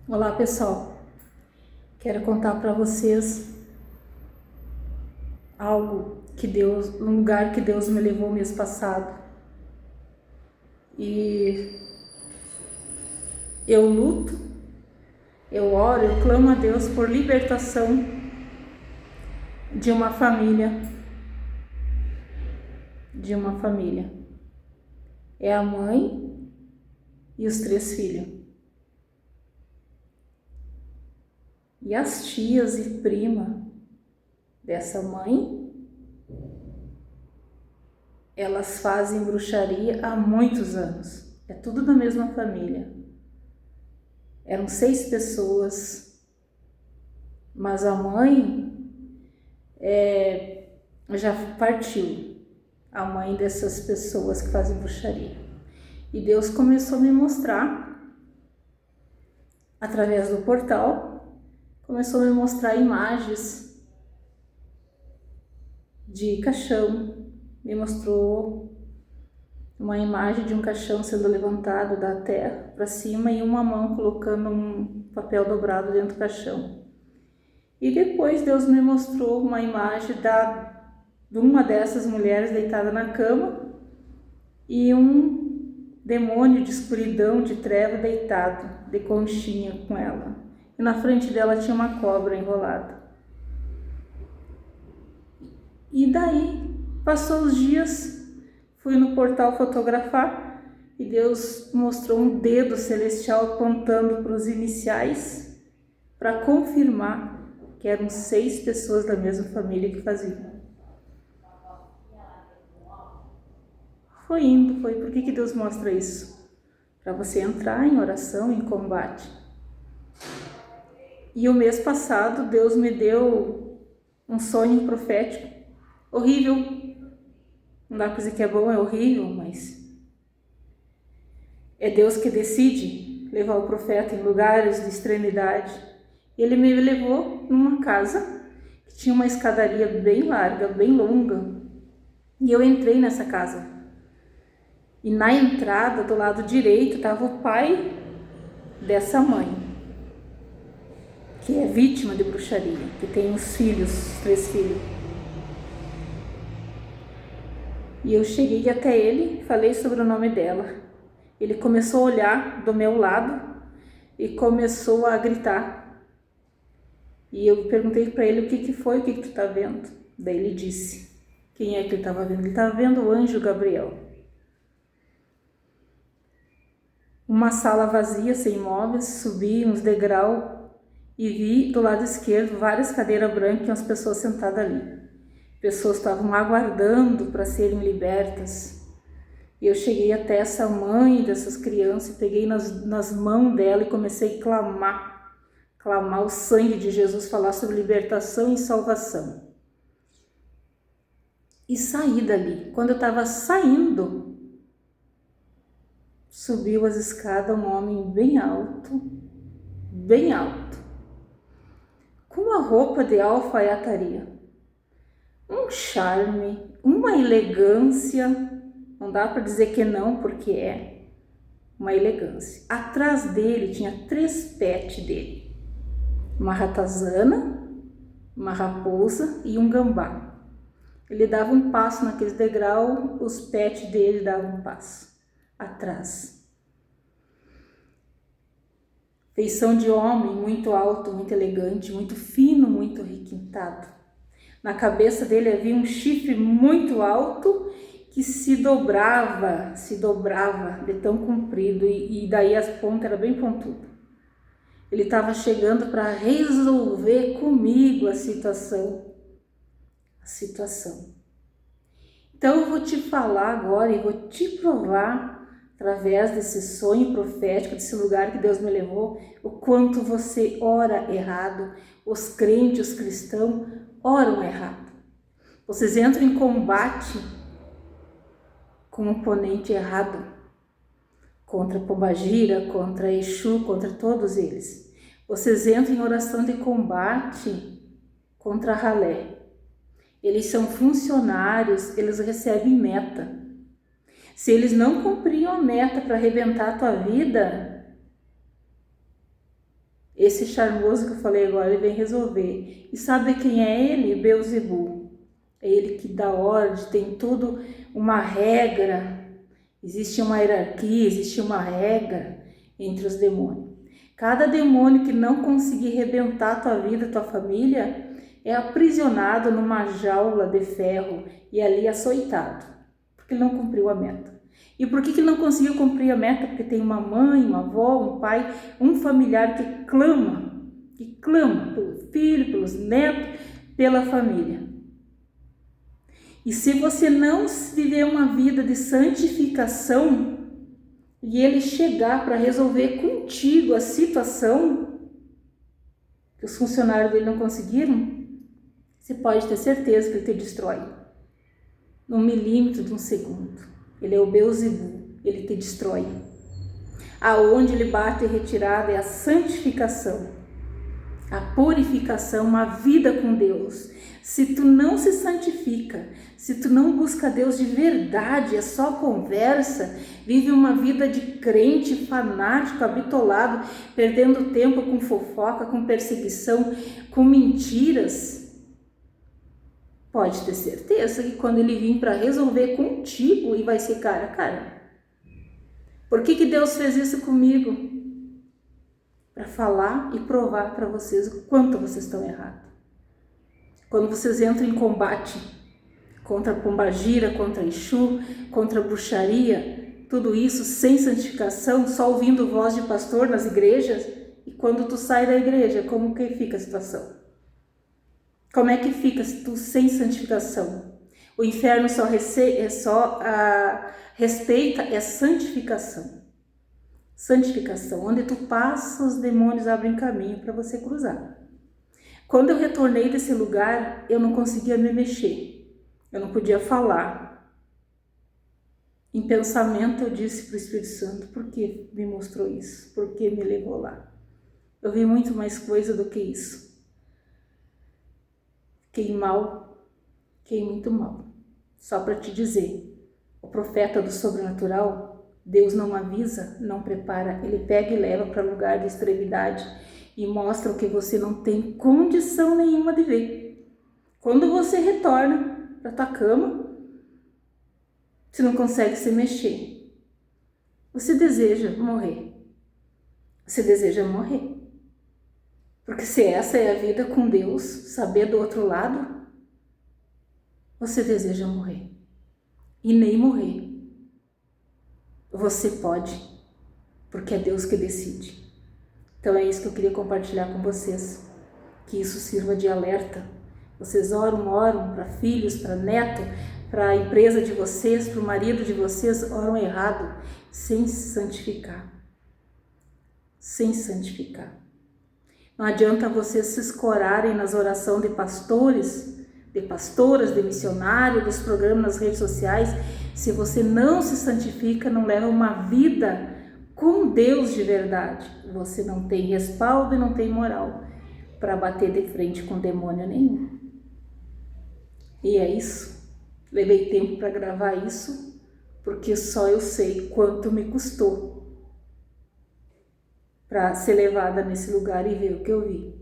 Olá pessoal, quero contar para vocês um lugar que Deus me levou mês passado. E eu luto, eu oro, eu clamo a Deus por libertação de uma família. É a mãe e os 3 filhos. E as tias e prima dessa mãe, elas fazem bruxaria há muitos anos. É tudo da mesma família. Eram 6 pessoas, mas a mãe já partiu, a mãe dessas pessoas que fazem bruxaria. E Deus começou a me mostrar, através do portal, começou a me mostrar imagens de caixão, me mostrou uma imagem de um caixão sendo levantado da terra para cima e uma mão colocando um papel dobrado dentro do caixão. E depois Deus me mostrou uma imagem de uma dessas mulheres deitada na cama e um demônio de escuridão, de treva, deitado de conchinha com ela. E na frente dela tinha uma cobra enrolada. E daí, passou os dias, fui no portal fotografar e Deus mostrou um dedo celestial apontando para os iniciais para confirmar que eram 6 pessoas da mesma família que faziam. Foi indo. Por que Deus mostra isso? Para você entrar em oração, em combate. E o mês passado Deus me deu um sonho profético horrível. Não dá para dizer que é bom, é horrível, mas é Deus que decide levar o profeta em lugares de extremidade. Ele me levou numa casa que tinha uma escadaria bem larga, bem longa. E eu entrei nessa casa. E na entrada, do lado direito, estava o pai dessa mãe, que é vítima de bruxaria, que tem os 3 filhos. E eu cheguei até ele, falei sobre o nome dela. Ele começou a olhar do meu lado e começou a gritar. E eu perguntei para ele o que foi, o que tu tá vendo? Daí ele disse, quem é que ele estava vendo? Ele estava vendo o anjo Gabriel. Uma sala vazia, sem móveis, subi uns degraus e vi do lado esquerdo várias cadeiras brancas e as pessoas sentadas ali. Pessoas estavam aguardando para serem libertas. E eu cheguei até essa mãe dessas crianças e peguei nas mãos dela e comecei a clamar o sangue de Jesus, falar sobre libertação e salvação. E saí dali. Quando eu estava saindo, subiu as escadas um homem bem alto, com uma roupa de alfaiataria, um charme, uma elegância, não dá para dizer que não, porque é uma elegância. Atrás dele tinha 3 pets dele, uma ratazana, uma raposa e um gambá. Ele dava um passo naqueles degraus, os pets dele davam um passo atrás. Feição de homem, muito alto, muito elegante, muito fino, muito requintado. Na cabeça dele havia um chifre muito alto que se dobrava de tão comprido e daí as pontas eram bem pontudas. Ele estava chegando para resolver comigo a situação. Então eu vou te falar agora e vou te provar, através desse sonho profético, desse lugar que Deus me levou, o quanto você ora errado, os crentes, os cristãos oram errado. Vocês entram em combate com o oponente errado, contra Pombagira, contra Exu, contra todos eles. Vocês entram em oração de combate contra Ralé. Eles são funcionários, eles recebem meta. Se eles não cumpriam a meta para arrebentar a tua vida, Esse charmoso que eu falei agora, ele vem resolver. E sabe quem é ele? Beelzebul. É ele que dá ordem, tem tudo uma regra. Existe uma hierarquia, existe uma regra entre os demônios. Cada demônio que não conseguir rebentar a tua vida, a tua família, é aprisionado numa jaula de ferro e ali açoitado, porque ele não cumpriu a meta. E por que ele não conseguiu cumprir a meta? Porque tem uma mãe, uma avó, um pai, um familiar que clama pelo filho, pelos netos, pela família. E se você não viver uma vida de santificação e ele chegar para resolver contigo a situação que os funcionários dele não conseguiram, você pode ter certeza que ele te destrói. Num milímetro de um segundo. Ele é o Beelzebul, ele te destrói. Aonde ele bate e retirada é a santificação, a purificação, uma vida com Deus. Se tu não se santifica, se tu não busca Deus de verdade, é só conversa, vive uma vida de crente fanático, habitolado, perdendo tempo com fofoca, com perseguição, com mentiras, pode ter certeza que quando ele vir para resolver contigo, e vai ser cara a cara. Por que Deus fez isso comigo? Para falar e provar para vocês o quanto vocês estão errados. Quando vocês entram em combate contra a pombagira, contra Exu, contra a bruxaria, tudo isso sem santificação, só ouvindo voz de pastor nas igrejas, e quando tu sai da igreja, como que fica a situação? Como é que fica se tu sem santificação? O inferno só respeita a santificação. Santificação, onde tu passa, os demônios abrem caminho para você cruzar. Quando eu retornei desse lugar, eu não conseguia me mexer. Eu não podia falar. Em pensamento eu disse para o Espírito Santo, por que me mostrou isso? Por que me levou lá? Eu vi muito mais coisa do que isso. Fiquei muito mal. Só para te dizer, o profeta do sobrenatural, Deus não avisa, não prepara, ele pega e leva para lugar de extremidade e mostra o que você não tem condição nenhuma de ver. Quando você retorna para tua cama, você não consegue se mexer. Você deseja morrer. Você deseja morrer. Porque se essa é a vida com Deus, saber do outro lado, você deseja morrer. E nem morrer. Você pode, porque é Deus que decide. Então é isso que eu queria compartilhar com vocês. Que isso sirva de alerta. Vocês oram para filhos, para neto, para a empresa de vocês, para o marido de vocês, oram errado, sem se santificar. Sem santificar. Não adianta vocês se escorarem nas orações de pastores, de pastoras, de missionários, dos programas nas redes sociais, se você não se santifica, não leva uma vida com Deus de verdade. Você não tem respaldo e não tem moral para bater de frente com demônio nenhum. E é isso. Levei tempo para gravar isso, porque só eu sei quanto me custou para ser levada nesse lugar e ver o que eu vi.